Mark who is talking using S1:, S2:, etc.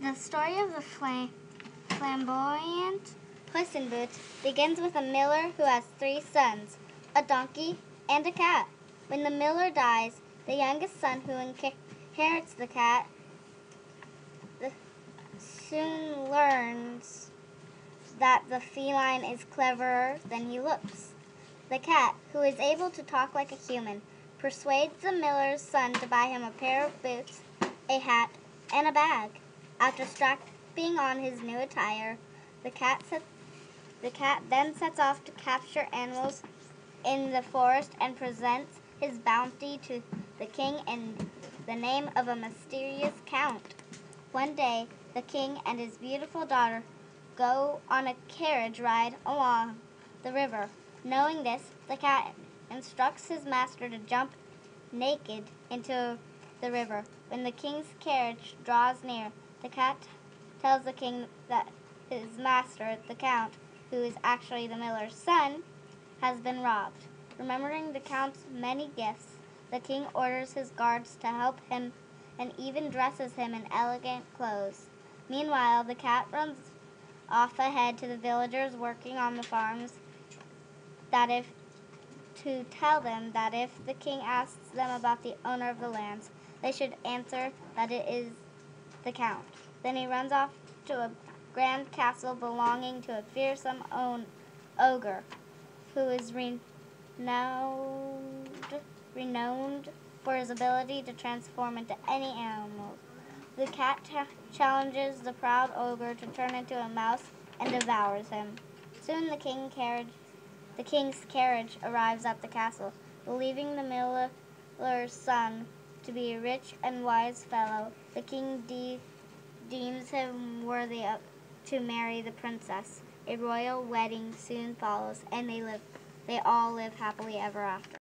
S1: The story of the flamboyant Puss in Boots begins with a miller who has 3 sons, a donkey, and a cat. When the miller dies, the youngest son, who inherits the cat, soon learns that the feline is cleverer than he looks. The cat, who is able to talk like a human, persuades the miller's son to buy him a pair of boots, a hat, and a bag. After strapping on his new attire, the cat then sets off to capture animals in the forest and presents his bounty to the king in the name of a mysterious count. One day, the king and his beautiful daughter go on a carriage ride along the river. Knowing this, the cat instructs his master to jump naked into the river. When the king's carriage draws near, the cat tells the king that his master, the count, who is actually the miller's son, has been robbed. Remembering the count's many gifts, the king orders his guards to help him and even dresses him in elegant clothes. Meanwhile, the cat runs off ahead to the villagers working on the farms to tell them that if the king asks them about the owner of the lands, they should answer that it is the count. Then he runs off to a grand castle belonging to a fearsome ogre who is renowned for his ability to transform into any animal. The cat challenges the proud ogre to turn into a mouse and devours him. Soon the king's carriage arrives at the castle. Believing the miller's son to be a rich and wise fellow, the king deems him worthy to marry the princess. A royal wedding soon follows, and they all live happily ever after.